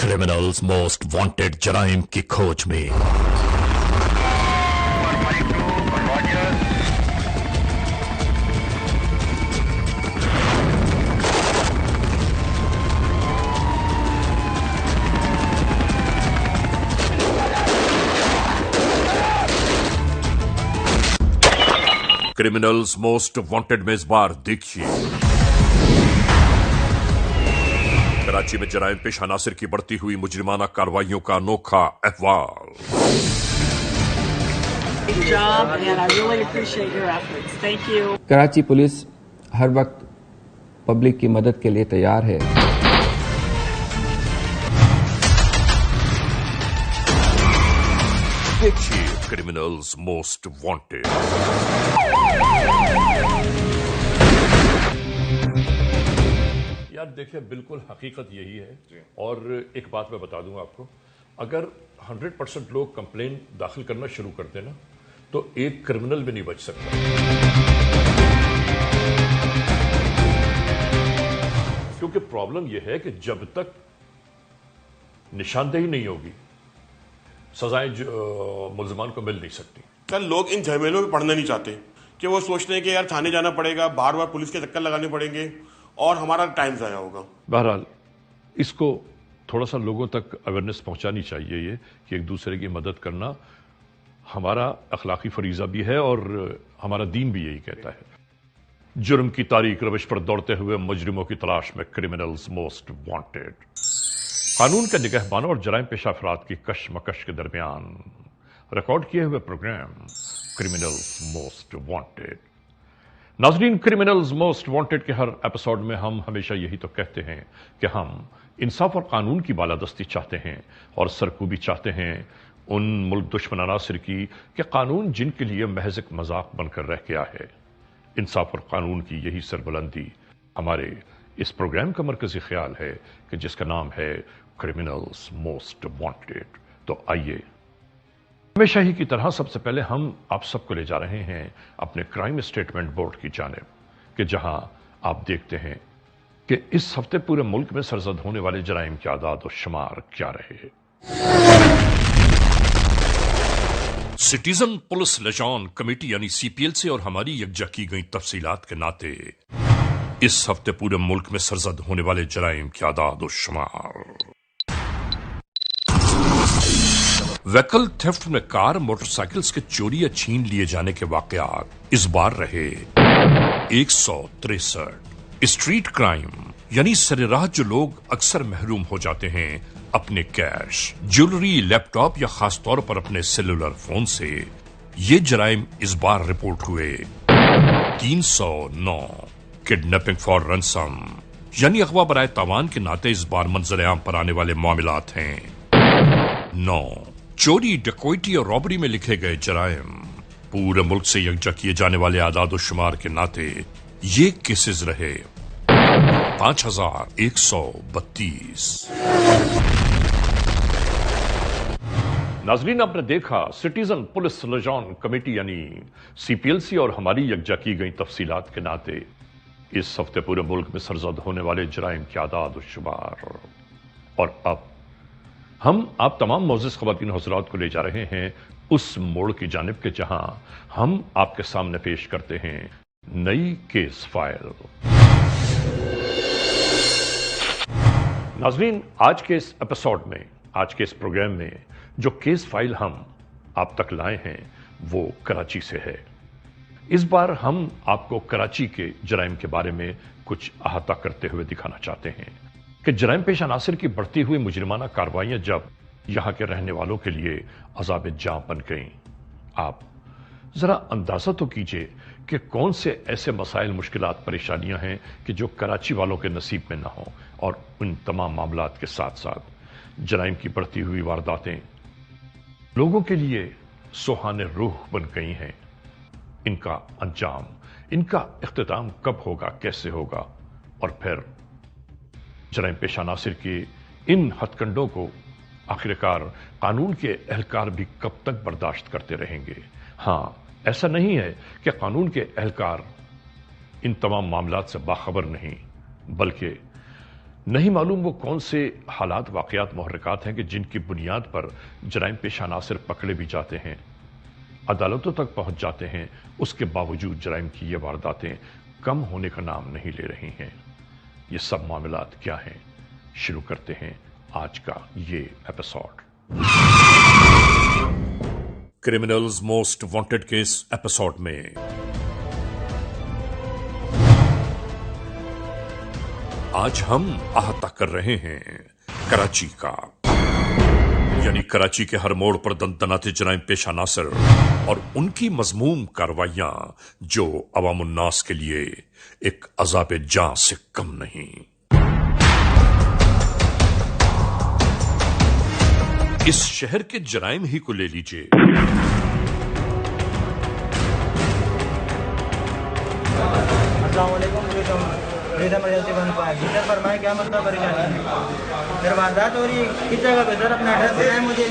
Criminals most wanted जराइम की खोज में। क्रिमिनल्स मोस्ट वांटेड में इस बार देखिए कराची में जराइम पेश अनासिर की बढ़ती हुई मुजरिमाना कार्रवाइयों का अनोखा अहवाल। कराची पुलिस हर वक्त पब्लिक की मदद के लिए तैयार है। देखिए क्रिमिनल्स मोस्ट वांटेड। यार देखिए बिल्कुल हकीकत यही है। और एक बात मैं बता दूं आपको, अगर 100% लोग कंप्लेन दाखिल करना शुरू कर देना तो एक क्रिमिनल भी नहीं बच सकता। क्योंकि प्रॉब्लम यह है कि जब तक निशानदेही नहीं होगी सजाएं मुल्जिमान को मिल नहीं सकती। सर लोग इन झमेलों में पड़ना नहीं चाहते कि वो सोचते हैं कि यार थाने जाना पड़ेगा, बार बार पुलिस के चक्कर लगाने पड़ेंगे और हमारा टाइम ज़ाया होगा। बहरहाल इसको थोड़ा सा लोगों तक अवेयरनेस पहुंचानी चाहिए ये कि एक दूसरे की मदद करना हमारा अखलाकी फरीजा भी है और हमारा दीन भी यही कहता है। जुर्म की तारीख रविश पर दौड़ते हुए मुजरिमों की तलाश में क्रिमिनल्स मोस्ट वांटेड। कानून के निगहबानों और जराइम पेशा अफराद की कशमकश के दरमियान रिकॉर्ड किए हुए प्रोग्राम क्रिमिनल्स मोस्ट वांटेड। नाजरीन, क्रिमिनल्स मोस्ट वांटेड के हर एपिसोड में हम हमेशा यही तो कहते हैं कि हम इंसाफ और कानून की बालादस्ती चाहते हैं और सरकूबी चाहते हैं उन मुल्क दुश्मन अनासिर की कि कानून जिनके लिए महज एक मजाक बनकर रह गया है। इंसाफ और कानून की यही सरबुलंदी हमारे इस प्रोग्राम का मरकजी ख्याल है कि जिसका नाम है क्रिमिनल्स मोस्ट वांटेड। तो आइए, हमेशा ही की तरह सबसे पहले हम आप सबको ले जा रहे हैं अपने क्राइम स्टेटमेंट बोर्ड की जानिब कि जहां आप देखते हैं कि इस हफ्ते पूरे मुल्क में सरजद होने वाले जराइम के आदाद और शुमार क्या रहे हैं। सिटीजन पुलिस लिजान कमेटी यानी सीपीएल से और हमारी यकजा की गई तफसीलात के नाते इस हफ्ते पूरे मुल्क में सरजद होने वाले जराइम के आदाद और शुमार। व्हीकल थेफ्ट में कार मोटरसाइकिल्स के चोरी या छीन लिए जाने के वाकयात इस बार रहे 163। स्ट्रीट क्राइम यानी सरेराह जो लोग अक्सर महरूम हो जाते हैं अपने कैश, ज्वेलरी, लैपटॉप या खास तौर पर अपने सेलुलर फोन से, ये जराइम इस बार रिपोर्ट हुए 309। किडनैपिंग फॉर रनसम यानी अगवा बराए तावान के नाते इस बार मंजर आम पर आने वाले मामलात हैं 9। चोरी, डकैती और रॉबरी में लिखे गए जराइम पूरे मुल्क से यकजा किए जाने वाले आदाद शुमार के नाते ये केसेस रहे 5132। नाजरीन, आपने देखा सिटीजन पुलिस लिजान कमेटी यानी सीपीएलसी और हमारी यकजा की गई तफसीलात के नाते इस हफ्ते पूरे मुल्क में सरजद होने वाले जराइम के आदाद और शुमार। और अब हम आप तमाम मोअज़्ज़िज़ ख़वातीन हज़रात को ले जा रहे हैं उस मोड़ की जानिब के जहां हम आपके सामने पेश करते हैं नई केस फाइल। नाज़रीन, आज के इस एपिसोड में, आज के इस प्रोग्राम में जो केस फाइल हम आप तक लाए हैं वो कराची से है। इस बार हम आपको कराची के जराइम के बारे में कुछ अहाता करते हुए दिखाना चाहते हैं कि जराइम पेश अनासिर की बढ़ती हुई मुजरिमाना कार्रवाइयां जब यहां के रहने वालों के लिए अज़ाब जां बन गईं। आप जरा अंदाजा तो कीजिए कि कौन से ऐसे मसाइल, मुश्किलात, परेशानियां हैं कि जो कराची वालों के नसीब में ना हो। और उन तमाम मामलात के साथ साथ जराइम की बढ़ती हुई वारदातें लोगों के लिए सुहाने रूह बन गई हैं। इनका अंजाम, इनका इख्तिताम कब होगा, कैसे होगा, और फिर जराइम पेश अनासिर के इन हथकंडों को आखिरकार कानून के एहलकार भी कब तक बर्दाश्त करते रहेंगे। हां, ऐसा नहीं है कि कानून के एहलकार इन तमाम मामलात से बाखबर नहीं, बल्कि نہیں معلوم وہ کون سے حالات واقعات محرکات ہیں کہ جن کی بنیاد پر جرائم پیشہ عناصر پکڑے بھی جاتے ہیں، عدالتوں تک پہنچ جاتے ہیں، اس کے باوجود جرائم کی یہ وارداتیں کم ہونے کا نام نہیں لے رہی ہیں۔ یہ سب معاملات کیا ہیں؟ شروع کرتے ہیں آج کا یہ episode. Criminals most wanted case episode میں آج ہم احاطہ کر رہے ہیں کراچی کا، یعنی کراچی کے ہر موڑ پر دندناتے جرائم پیشہ عناصر اور ان کی مذموم کارروائیاں جو عوام الناس کے لیے ایک عذاب جاں سے کم نہیں۔ اس شہر کے جرائم ہی کو لے لیجئے۔ السلام علیکم، ایمرجنسی 15 سر فرمائے کیا مطلب پریشانی ہے؟ میرے واردات ہو رہی ہے، کس جگہ پہ سر؟ اپنا ایڈریس بتائیں مجھے۔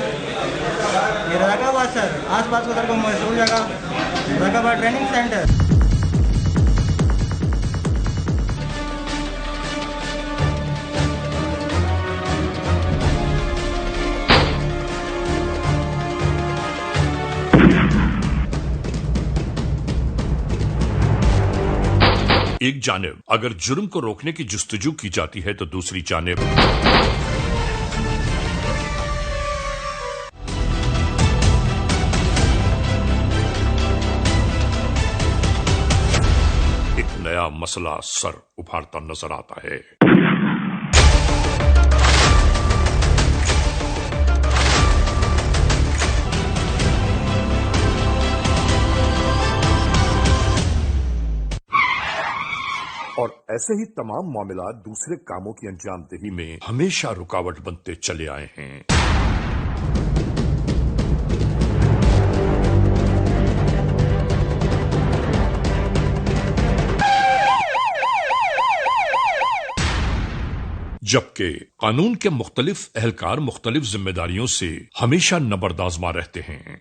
یہ رضاک آباد سر، آس پاس ادھر کو محصول جگہ رضاک آباد ٹریننگ سینٹر۔ ایک جانب اگر جرم کو روکنے کی جستجو کی جاتی ہے تو دوسری جانب ایک نیا مسئلہ سر ابھارتا نظر آتا ہے۔ اور ایسے ہی تمام معاملات دوسرے کاموں کی انجام دہی میں ہمیشہ رکاوٹ بنتے چلے آئے ہیں۔ جبکہ قانون کے مختلف اہلکار مختلف ذمہ داریوں سے ہمیشہ نبردآزما رہتے ہیں۔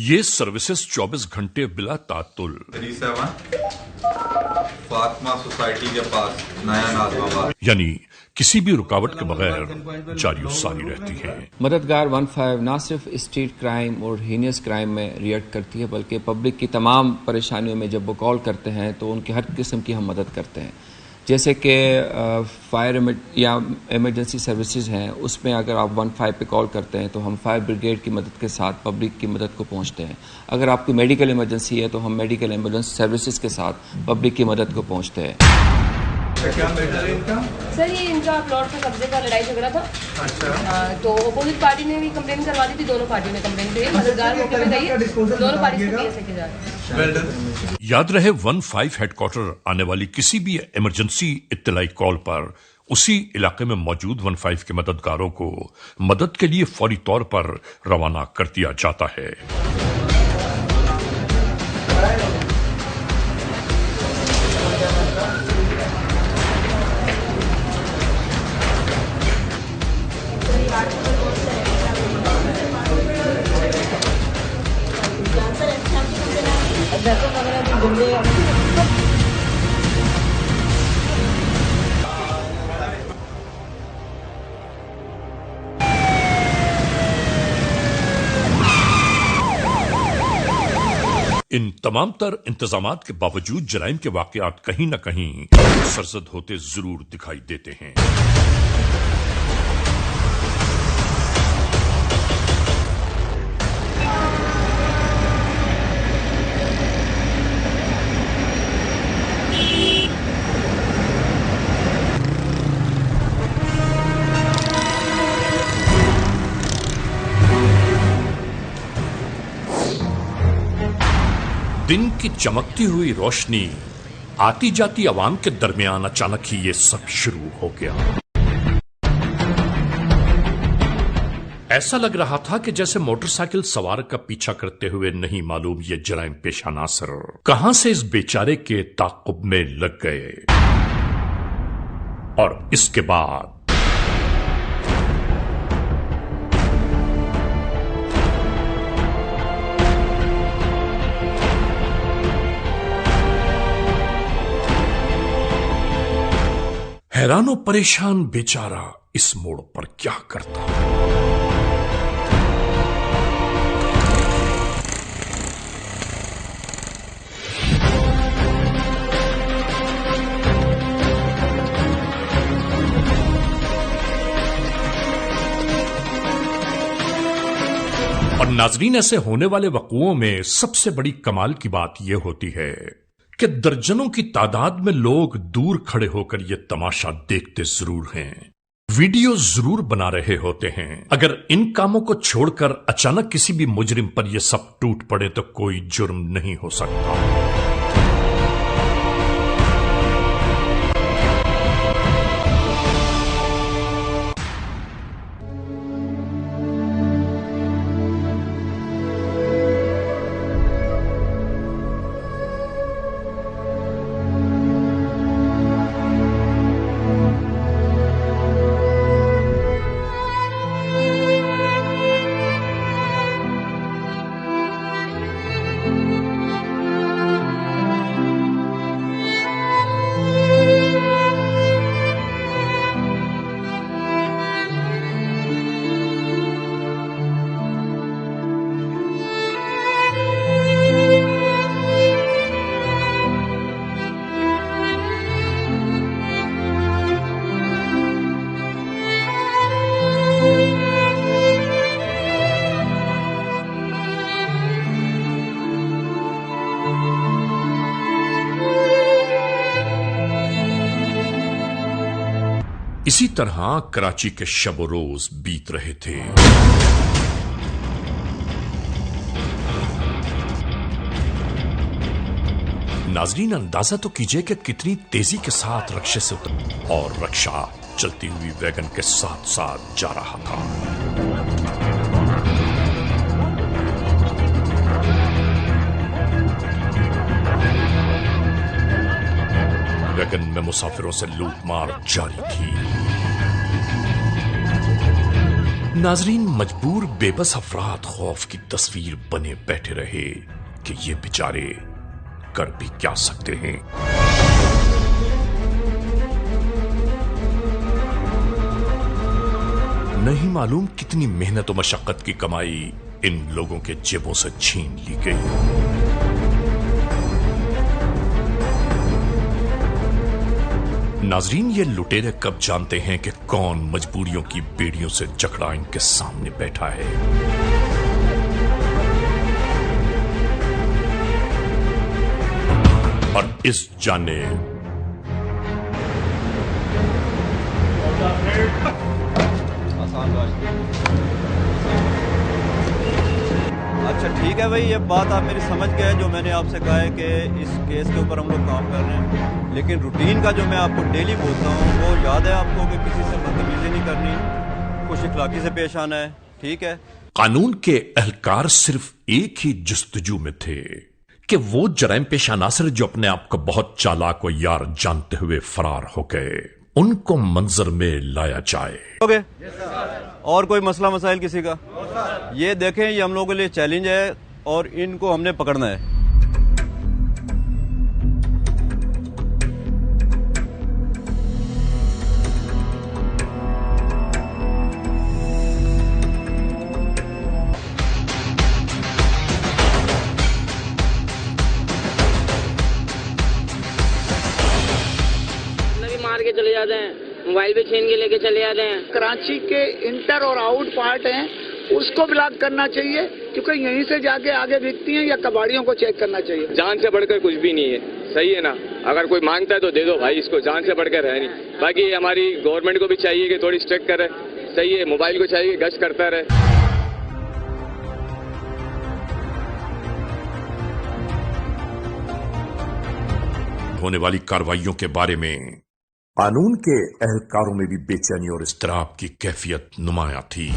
یہ سروسز 24 گھنٹے بلا تعطل 37 فاطمہ سوسائٹی کے پاس نیا نازم آباد، یعنی کسی بھی رکاوٹ کے بغیر جاری و ساری رہتی ہیں۔ مددگار 15 نہ صرف اسٹریٹ کرائم اور ہینیس کرائم میں ریئیکٹ کرتی ہے بلکہ پبلک کی تمام پریشانیوں میں جب وہ کال کرتے ہیں تو ان کی ہر قسم کی ہم مدد کرتے ہیں، جیسے کہ فائر یا ایمرجنسی سروسز ہیں، اس میں اگر آپ 15 پہ کال کرتے ہیں تو ہم فائر بریگیڈ کی مدد کے ساتھ پبلک کی مدد کو پہنچتے ہیں۔ اگر آپ کی میڈیکل ایمرجنسی ہے تو ہم میڈیکل ایمبولینس سروسز کے ساتھ پبلک کی مدد کو پہنچتے ہیں۔ سر یہ ان کا پلاٹ کا قبضے کا لڑائی جھگڑا تھا، تو اپوزٹ پارٹی نے بھی کمپلین کروا دی تھی، دونوں پارٹیوں نے کمپلین کی ہے، مددگار موقع پہ گئی ہے، دونوں پارٹی سے کیس لے کے جا رہے ہیں۔ یاد رہے 15 ہیڈ کوارٹر آنے والی کسی بھی ایمرجنسی اطلاعی کال پر اسی علاقے میں موجود 15 کے مددگاروں کو مدد کے لیے فوری طور پر روانہ کر دیا جاتا ہے۔ ان تمام تر انتظامات کے باوجود جرائم کے واقعات کہیں نہ کہیں سرزد ہوتے ضرور دکھائی دیتے ہیں۔ دن کی چمکتی ہوئی روشنی आती जाती आवाम के दरमियान अचानक ही ये सब शुरू हो गया। ऐसा लग रहा था कि जैसे मोटरसाइकिल सवार का पीछा करते हुए नहीं मालूम ये जराइम पेशा नासर कहां से इस बेचारे के ताक़ुब में लग गए। और इसके बाद हैरानो परेशान बेचारा इस मोड़ पर क्या करता। और नाजरीन, ऐसे होने वाले वक़ुओं में सबसे बड़ी कमाल की बात यह होती है कि दर्जनों की तादाद में लोग दूर खड़े होकर यह तमाशा देखते जरूर हैं, वीडियो जरूर बना रहे होते हैं। अगर इन कामों को छोड़कर अचानक किसी भी मुजरिम पर यह सब टूट पड़े तो कोई जुर्म नहीं हो सकता। इसी तरह कराची के शब रोज बीत रहे थे। नाजरीन, अंदाजा तो कीजिए कि कितनी तेजी के साथ रक्शे से उतर और रक्षा चलती हुई वैगन के साथ साथ जा रहा था। वैगन में मुसाफिरों से लूटमार जारी थी। नाजरीन, मजबूर बेबस अफराद खौफ की तस्वीर बने बैठे रहे कि ये बेचारे कर भी क्या सकते हैं। नहीं मालूम कितनी मेहनत और मशक्कत की कमाई इन लोगों के जेबों से छीन ली गई। नाजरीन, ये लुटेरे कब जानते हैं कि कौन मजबूरियों की बेड़ियों से जकड़ा इनके सामने बैठा है। और इस जाने अच्छा ठीक है भाई, ये बात आप मेरी समझ गए। जो मैंने आपसे कहा है कि इस केस के ऊपर हम लोग काम कर रहे हैं, लेकिन रूटीन का जो मैं आपको डेली बोलता हूँ वो याद है आपको कि किसी से बदतमीजी नहीं करनी, खुश इखलाकी से पेश आना है, ठीक है। कानून के एहलकार सिर्फ एक ही जुस्तजू में थे कि वो जराइम पेशा नासिर जो अपने आप को बहुत चालाक व यार जानते हुए फरार हो गए, उनको मंजर में लाया जाए। ओके, और कोई मसला मसाइल किसी का? ये देखें, ये हम लोगों के लिए चैलेंज है और इनको हमने पकड़ना है। मार के चले जाते हैं, मोबाइल पे छीन के लेके चले जाते हैं। कराची के इंटर और आउट पार्ट हैं, उसको ब्लॉक करना चाहिए, क्योंकि यहीं से जाके आगे बिकती हैं, या कबाड़ियों को चेक करना चाहिए। जान से बढ़कर कुछ भी नहीं है, सही है ना। अगर कोई मांगता है तो दे दो भाई, इसको जान से बढ़कर है नहीं। बाकी हमारी गवर्नमेंट को भी चाहिए कि थोड़ी स्ट्रिक्ट करे, सही है। मोबाइल को चाहिए गश्त करता रहे। होने वाली कार्रवाइयों के बारे में कानून के एहलकारों में भी बेचैनी और इस्तराब की कैफियत नुमायां थी।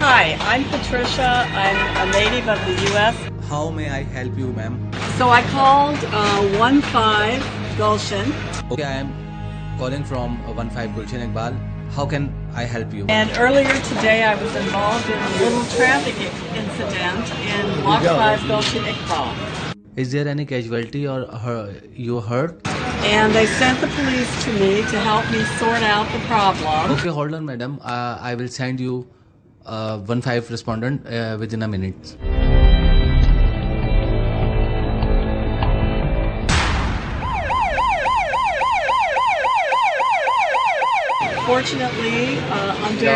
Hi, I'm Patricia. I'm a native of the U.S. How may I help you, ma'am? So I called 15 Gulshan. Okay, I am calling from 15 Gulshan Iqbal. How can I help you? And earlier today I was involved in a little traffic incident in Block 5 Gulshan Iqbal. Is there any casualty or you hurt? And they sent the police to me to help me sort out the problem. Okay, hold on, madam. I will send you 15 respondent within a minute. Fortunately, under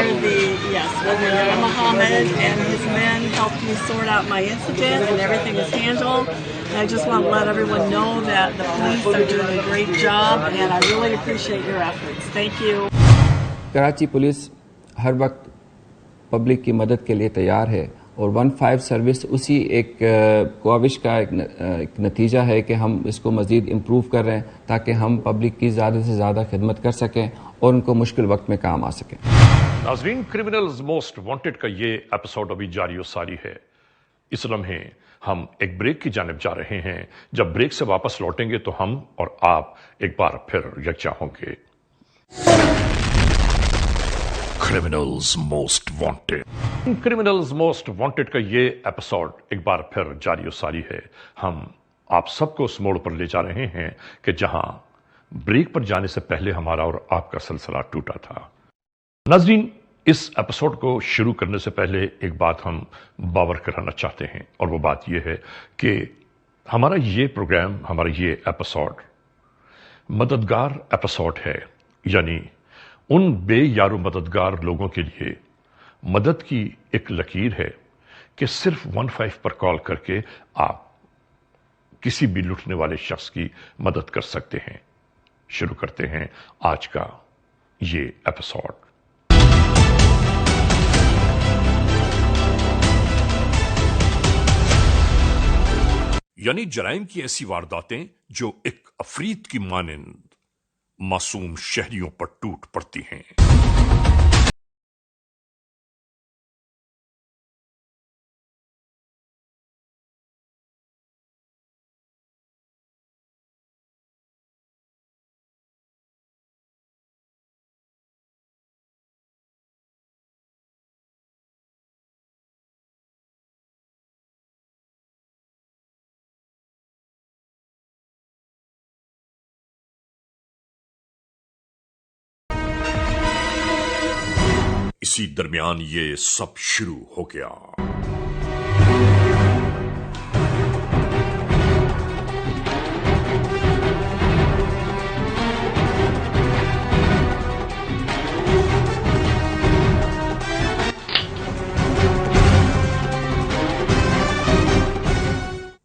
Muhammad and his men helped me sort out my incident and everything is handled. And I just want to let everyone know that the police are doing a great job and I really appreciate your efforts. Thank you. Karachi police हर वक्त public की मदद के लिए तैयार है और 15 service उसी एक कोशिश का एक नतीजा है कि हम इसको मज़ीद इम्प्रूव कर रहे हैं ताकि हम पब्लिक की ज़्यादा से ज़्यादा खिदमत कर सकें और उनको मुश्किल वक्त में काम आ सकें। नाज़रीन, क्रिमिनल्स मोस्ट वांटेड का ये एपिसोड अभी जारी और सारी है। इस लम्हे हम एक ब्रेक की जानिब जा रहे हैं। जब ब्रेक से वापस लौटेंगे तो हम और आप एक बार फिर यकजा होंगे। Criminals most wanted. Criminals most wanted का ये एपिसोड एक बार फिर जारी और सारी है। हम आप सबको उस मोड़ पर ले जा रहे हैं कि जहां ब्रेक पर जाने से पहले हमारा और आपका सिलसिला टूटा था। नाज़रीन, इस एपिसोड को शुरू करने से पहले एक बात हम बावर कराना चाहते हैं और वो बात ये है कि हमारा ये प्रोग्राम, हमारा ये एपिसोड मददगार एपिसोड है, यानी उन बेयारो मददगार लोगों के लिए मदद की एक लकीर है कि सिर्फ 15 पर कॉल करके आप किसी भी लुटने वाले शख्स की मदद कर सकते हैं। शुरू करते हैं आज का ये एपिसोड। यानी जराइम की ऐसी वारदातें जो एक अफरीत की मानिंद मासूम शहरियों पर टूट पड़ती हैं। इसी दरमियान ये सब शुरू हो गया।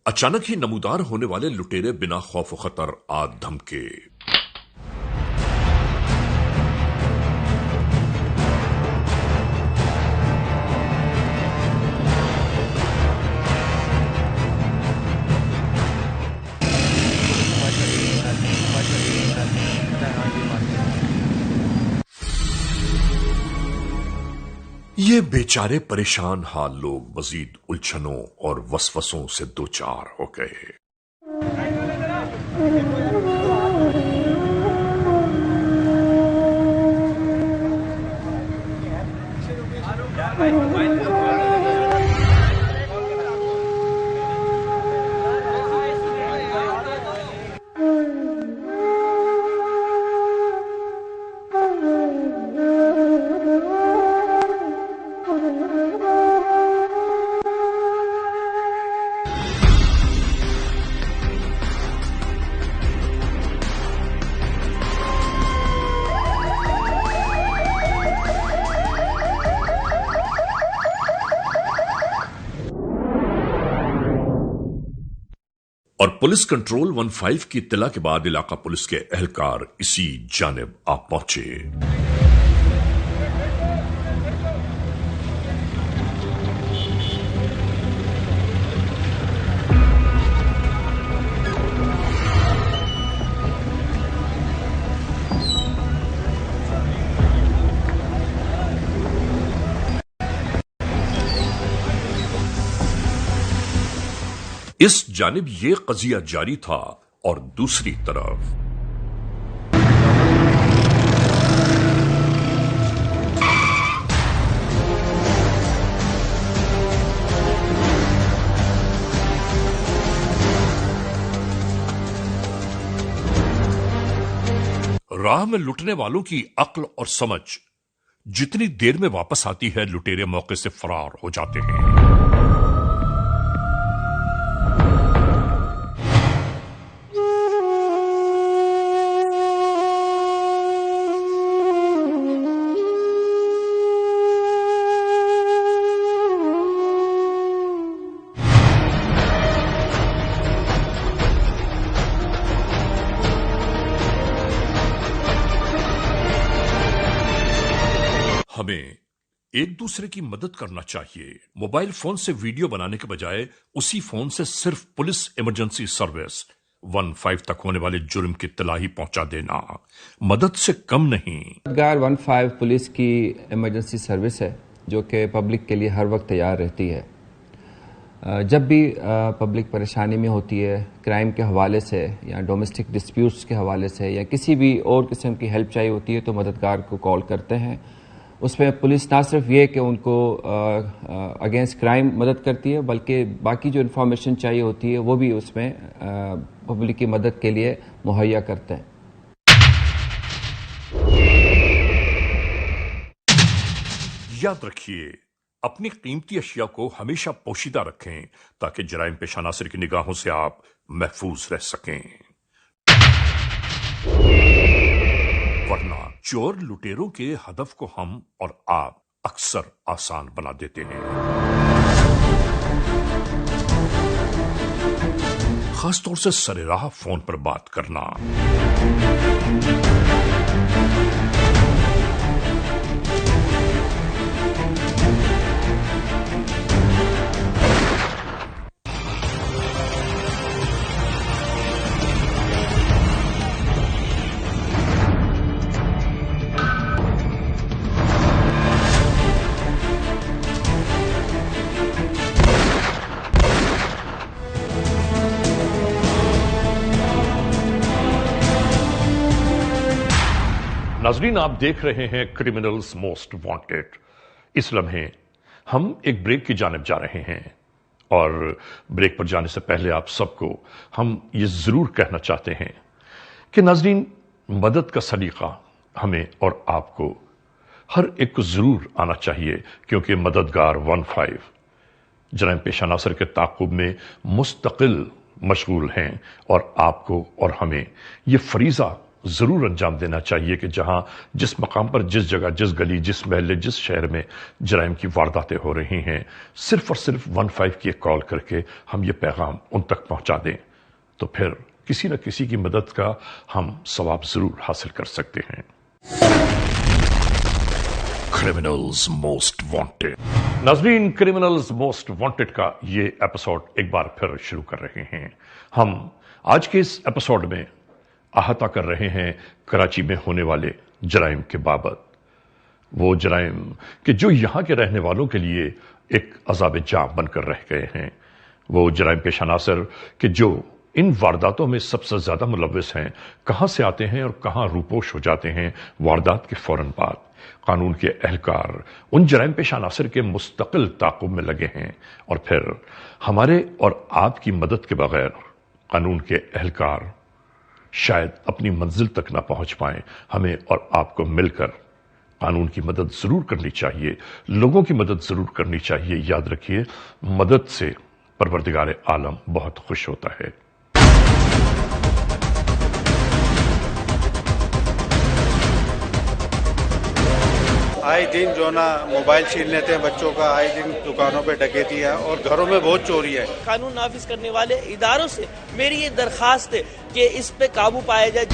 अचानक ही नमूदार होने वाले लुटेरे बिना खौफ व खतर आद धमके। ये बेचारे परेशान हाल लोग मजीद उलझनों और वसवसों से दो चार हो गए। और पुलिस कंट्रोल 15 की इत्तला के बाद इलाका पुलिस के एहलकार इसी जानिब आ पहुंचे। इस जानिब ये कजिया जारी था और दूसरी तरफ राह में लुटने वालों की अक्ल और समझ जितनी देर में वापस आती है, लुटेरे मौके से फरार हो जाते हैं। हमें एक दूसरे की मदद करना चाहिए। मोबाइल फोन से वीडियो बनाने के बजाय उसी फोन से सिर्फ पुलिस इमरजेंसी सर्विस 15 तक होने वाले जुर्म की इत्तला ही पहुंचा देना मदद से कम नहीं। मददगार 15 पुलिस की इमरजेंसी सर्विस है जो कि पब्लिक के लिए हर वक्त तैयार रहती है। जब भी पब्लिक परेशानी में होती है, क्राइम के हवाले से या डोमेस्टिक डिस्प्यूट्स के हवाले से या किसी भी और किस्म की हेल्प चाहिए होती है तो मददगार को कॉल करते हैं। उसमें पुलिस ना सिर्फ ये कि उनको अगेंस्ट क्राइम मदद करती है, बल्कि बाकी जो इन्फॉर्मेशन चाहिए होती है वो भी उसमें पब्लिक की मदद के लिए मुहैया करते हैं। याद रखिए, अपनी कीमती अशिया को हमेशा पोशीदा रखें ताकि जराइम पेशा नासिर की निगाहों से आप महफूज रह सकें, वरना चोर लुटेरों के हदफ को हम और आप अक्सर आसान बना देते हैं। खासतौर से सरेराह फोन पर बात करना। नाजरीन, आप देख रहे हैं क्रिमिनल्स मोस्ट वांटेड। इस लम्हे हम एक ब्रेक की जानिब जा रहे हैं और ब्रेक पर जाने से पहले आप सबको हम ये जरूर कहना चाहते हैं कि नाजरीन, मदद का सलीका हमें और आपको हर एक को जरूर आना चाहिए, क्योंकि मददगार 15 जराइम पेशा नासिर के ताक़ुब में मुस्तकिल मशगूल हैं और आपको और हमें ये फरीज़ा जरूर अंजाम देना चाहिए कि जहां जिस मकाम पर, जिस जगह, जिस गली, जिस महल्ले, जिस शहर में जराइम की वारदातें हो रही हैं, सिर्फ और सिर्फ 15 की एक कॉल करके हम ये पैगाम उन तक पहुंचा दें तो फिर किसी न किसी की मदद का हम सवाब जरूर हासिल कर सकते हैं। Criminals most wanted. नाज़रीन, क्रिमिनल्स मोस्ट वांटेड का ये एपिसोड एक बार फिर शुरू कर रहे हैं। हम आज के इस एपिसोड में अहाता कर रहे हैं कराची में होने वाले जराइम के बाबत। वो जराइम कि जो यहां के रहने वालों के लिए एक अज़ाब जाँ बनकर रह गए हैं। वो जराइम पेशा नासिर कि जो इन वारदातों में सबसे ज्यादा मुलव्विस हैं, कहां से आते हैं और कहां रूपोश हो जाते हैं वारदात के फौरन बाद। कानून के एहलकार उन जराइम पेशा नासिर के मुस्तकिल ताक़ुब में लगे हैं और फिर हमारे और आपकी मदद के बगैर कानून के एहलकार शायद अपनी मंजिल तक ना पहुंच पाएं। हमें और आपको मिलकर कानून की मदद जरूर करनी चाहिए, लोगों की मदद जरूर करनी चाहिए। याद रखिए, मदद से परवरदिगार आलम बहुत खुश होता है। آئے دن جو نا موبائل چھین لیتے ہیں بچوں کا, آئے دن دکانوں پہ ڈکیتی ہے اور گھروں میں بہت چوری ہے. قانون نافذ کرنے والے اداروں سے میری یہ درخواست ہے کہ اس پہ قابو پایا جائے.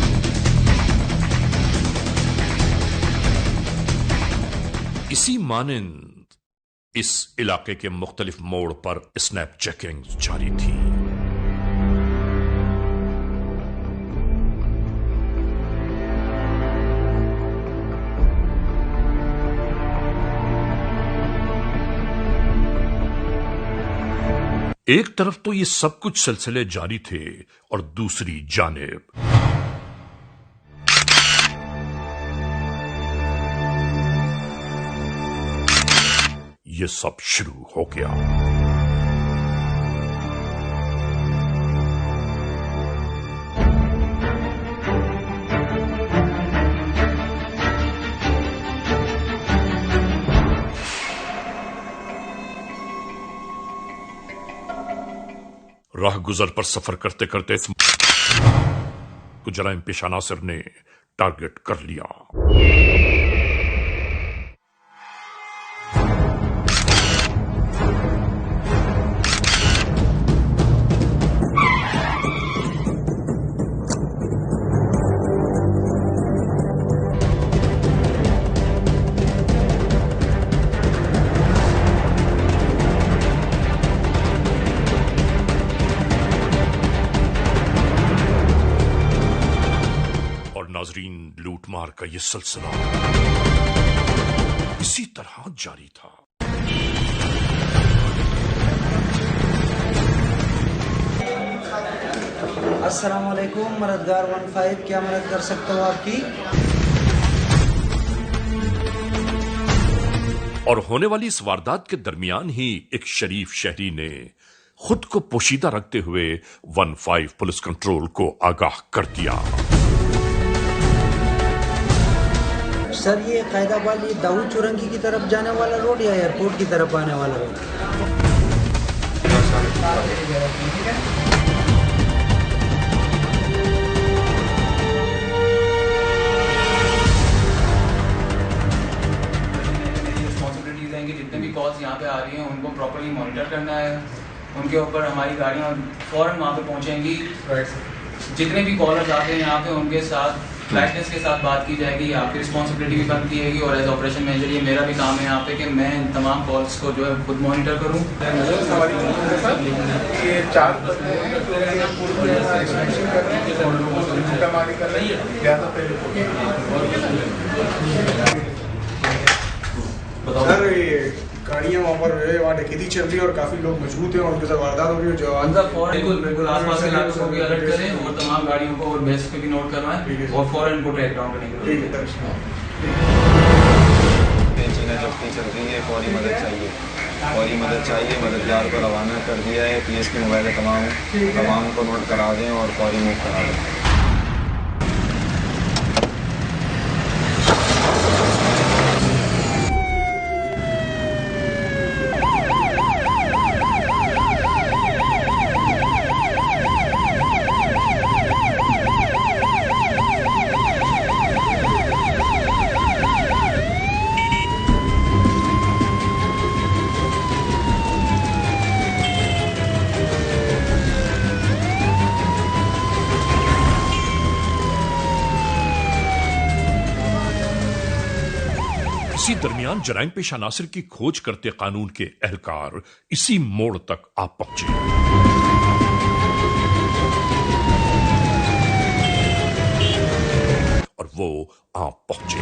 اسی مانند اس علاقے کے مختلف موڑ پر اسنیپ چیکنگ جاری تھی. ایک طرف تو یہ سب کچھ سلسلے جاری تھے اور دوسری جانب یہ سب شروع ہو گیا. راہ گزر پر سفر کرتے کرتے جرائم پیشہ عناصر نے ٹارگٹ کر لیا. ناظرین, لوٹ مار کا یہ سلسلہ اسی طرح جاری تھا. السلام علیکم, مددگار 15 کیا مدد کر سکتا ہوں آپ کی؟ اور ہونے والی اس واردات کے درمیان ہی ایک شریف شہری نے خود کو پوشیدہ رکھتے ہوئے 15 پولیس کنٹرول کو آگاہ کر دیا. سر, یہ قائد آباد داؤد چورنگی کی طرف جانے والا روڈ یا ایئرپورٹ کی طرف آنے والا روڈ؟ رسپانسبلٹیز ہیں کہ جتنے بھی کالس یہاں پہ آ رہی ہیں ان کو پراپرلی مانیٹر کرنا ہے. ان کے اوپر ہماری گاڑیاں فوراً وہاں پہ پہنچیں گی. جتنے بھی کالرز آتے ہیں یہاں پہ ان کے ساتھ فلیٹنس کے ساتھ بات کی جائے گی. آپ کی رسپانسبلٹی بھی بنتی ہے گی اور ایز آپریشن مینیجر یہ میرا بھی کام ہے یہاں پہ کہ میں ان تمام کالس کو جو ہے خود مانیٹر کروں. سر, گاڑیاں وہاں پر وہاں ڈکیتی چل رہی ہے اور کافی لوگ مشہور ہیں اور ان کے ساتھ واردات ہو رہی ہے. جو بالکل آس پاس کے علاقوں کو بھی الرٹ کریں اور تمام گاڑیوں کو اور بیس پہ بھی نوٹ کروائیں اور فوراً کو ٹریک ڈاؤن کرنے کے لیے. چینل جفتی چل رہی ہے, فوری مدد چاہیے, فوری مدد چاہیے. مددگار کو روانہ کر دیا ہے. پی ایس کی موبائل تمام کو نوٹ کرا دیں اور فوری موو کرا دیں. اسی درمیان جرائم پیشہ عناصر کی کھوج کرتے قانون کے اہلکار اسی موڑ تک آ پہنچے. اور وہ آ پہنچے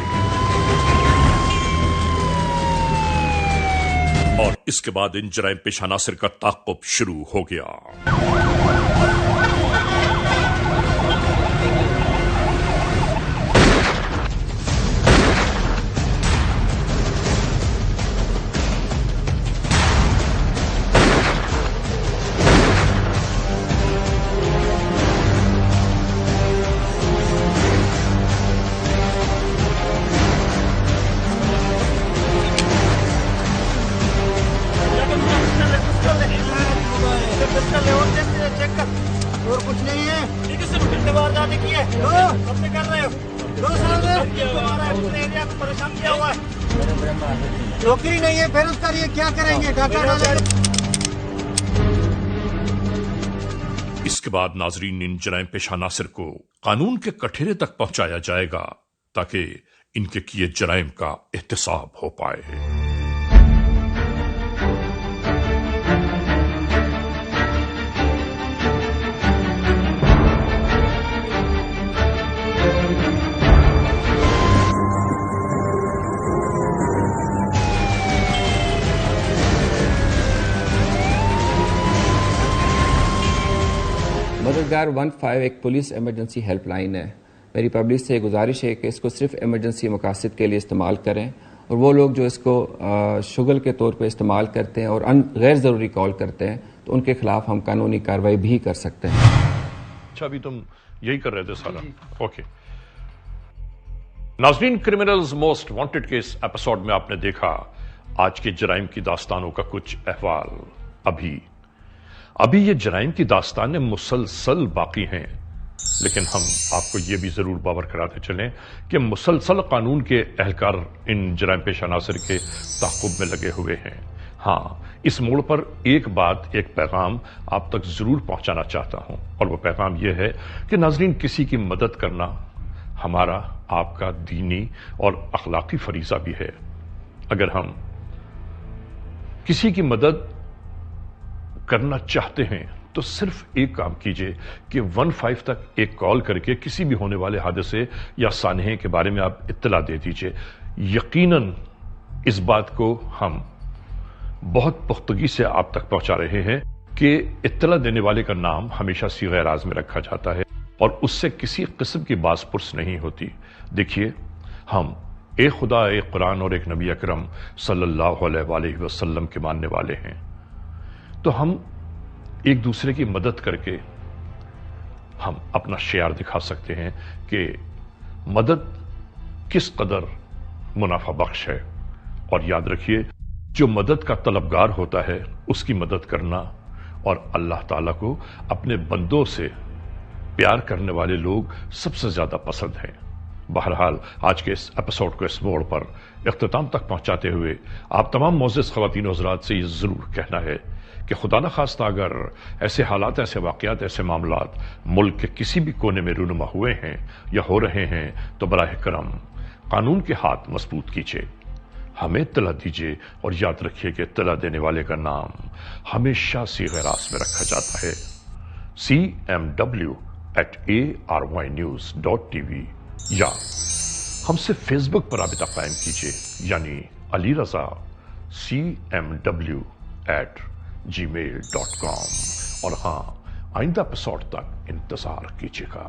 اور اس کے بعد ان جرائم پیشہ عناصر کا تعاقب شروع ہو گیا. اور کچھ نہیں ہے. ٹھیک ہے سر, کتنے بار جانے کی ہے؟ کب سے کر رہے ہو؟ 2 سال میں ہمارا ایریا کو پریشان کیا ہوا ہے. नौकरी नहीं है, बेरोजगारी है, क्या करेंगे? डाका डालेंगे। इसके बाद नाजरीन इन जराइम पेशा नासिर को कानून के कठेरे तक पहुंचाया जाएगा ताकि इनके किए जराइम का एहतसाब हो पाए। मददगार 15 एक पुलिस एमरजेंसी हेल्प लाइन है। मेरी पब्लिक से गुजारिश है कि इसको सिर्फ एमरजेंसी मकासद के लिए इस्तेमाल करें, और वो लोग जो इसको शुगल के तौर पे इस्तेमाल करते हैं और गैर ज़रूरी कॉल करते हैं तो उनके खिलाफ हम कानूनी कार्रवाई भी कर सकते हैं। अच्छा, अभी तुम यही कर रहे थे सारा? ओके नाजरीन, criminals most wanted case episode में आपने देखा आज के जराइम की दास्तानों का कुछ अहवाल। अभी ये जराइम की दास्तानें मुसलसल बाकी हैं, लेकिन हम आपको ये भी जरूर बावर कराते चलें कि मुसलसल कानून के एहलकार इन जराइम पेशा नासिर के ताक़ुब में लगे हुए हैं। हाँ, इस मोड़ पर एक बात, एक पैगाम आप तक जरूर पहुंचाना चाहता हूं, और वो पैगाम यह है कि नाजरीन, किसी की मदद करना हमारा, आपका दीनी और अखलाकी फरीजा भी है। अगर हम किसी की मदद करना चाहते हैं तो सिर्फ एक काम कीजिए कि 15 तक एक कॉल करके किसी भी होने वाले हादसे या सानहे के बारे में आप इत्तला दे दीजिए। यकीनन इस बात को हम बहुत पुख्तगी से आप तक पहुंचा रहे हैं कि इत्तला देने वाले का नाम हमेशा सीग़े राज में रखा जाता है और उससे किसी किस्म की बासपुर्स नहीं होती। देखिए, हम एक खुदा, एक कुरान और एक नबी अकरम सल्लल्लाहु अलैहि वसल्लम के मानने वाले हैं, तो हम एक दूसरे की मदद करके हम अपना शियार दिखा सकते हैं कि मदद किस कदर मुनाफा बख्श है। और याद रखिए, जो मदद का तलबगार होता है उसकी मदद करना और अल्लाह ताला को अपने बंदों से प्यार करने वाले लोग सबसे ज्यादा पसंद हैं। बहरहाल, आज के इस एपिसोड को इस मोड़ पर इख्तिताम तक पहुंचाते हुए आप तमाम मोअज़्ज़िज़ ख़वातीन और हज़रात से ये जरूर कहना है कि खुदा न खास्ता अगर ऐसे हालात, ऐसे वाक़यात, ऐसे मामलात मुल्क के किसी भी कोने में रूनुमा हुए हैं या हो रहे हैं तो बराह करम कानून के हाथ मजबूत कीजिए, हमें इत्तला दीजिए, और याद रखिए कि इत्तला देने वाले का नाम हमेशा सीग़े राज में रखा जाता है। cmw@arynews.tv या हमसे फेसबुक पर राबिता कायम कीजिए, यानी अली रजा cmw@gmail.com। और हाँ, आइंदा एपिसोड तक इंतजार कीजिएगा।